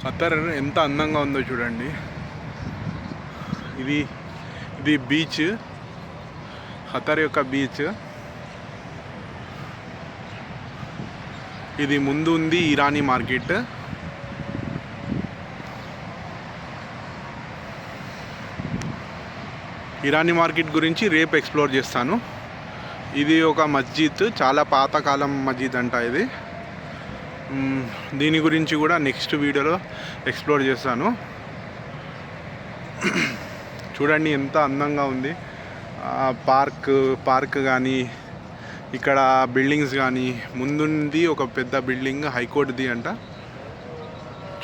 ఖతర్ ఎంత అందంగా ఉందో చూడండి. ఇది బీచ్, ఖతర్ యొక్క బీచ్. ఇది ముందు ఉంది ఇరానీ మార్కెట్. ఇరానీ మార్కెట్ గురించి రేపు ఎక్స్ప్లోర్ చేస్తాను. ఇది ఒక మస్జిద్, చాలా పాతకాలం మస్జిద్ అంట ఇది. దీని గురించి కూడా నెక్స్ట్ వీడియోలో ఎక్స్ప్లోర్ చేస్తాను. చూడండి ఎంత అందంగా ఉంది. పార్క్ కానీ, ఇక్కడ బిల్డింగ్స్ కానీ, ముందుంది ఒక పెద్ద బిల్డింగ్ హైకోర్టుది అంట.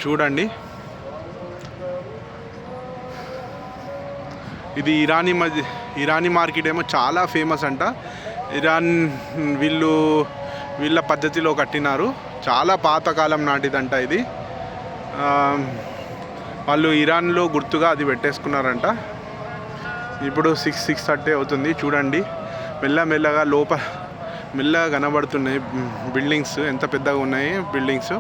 చూడండి, ఇది ఇరానీ మార్కెట్ ఏమో చాలా ఫేమస్ అంట. వీళ్ళ పద్ధతిలో కట్టినారు. చాలా పాతకాలం నాటిదంట ఇది. వాళ్ళు ఇరాన్లో గుర్తుగా అది పెట్టేసుకున్నారంట. ఇప్పుడు 6:30 అవుతుంది. చూడండి, మెల్లగా మెల్లగా కనబడుతున్నాయి బిల్డింగ్స్. ఎంత పెద్దగా ఉన్నాయి బిల్డింగ్స్.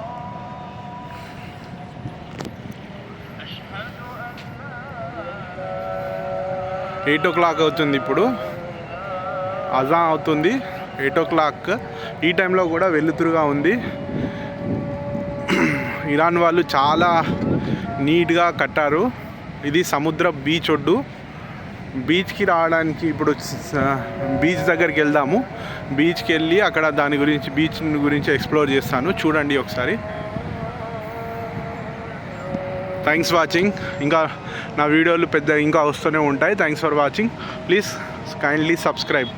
ఎయిట్ ఓ క్లాక్ అవుతుంది. ఇప్పుడు అజాన్ అవుతుంది. 8 o'clock. ఈ టైంలో కూడా వెలుతురుగా ఉంది. ఇరాన్ వాళ్ళు చాలా నీట్గా కట్టారు. ఇది సముద్ర బీచ్ ఒడ్డు. బీచ్కి రావడానికి ఇప్పుడు బీచ్ దగ్గరికి వెళ్దాము. బీచ్కి వెళ్ళి అక్కడ బీచ్ గురించి ఎక్స్ప్లోర్ చేస్తాను. చూడండి ఒకసారి. Thanks watching. ఇంకా నా వీడియోలు ఇంకా వస్తూనే ఉంటాయి. Thanks for watching. Please kindly subscribe.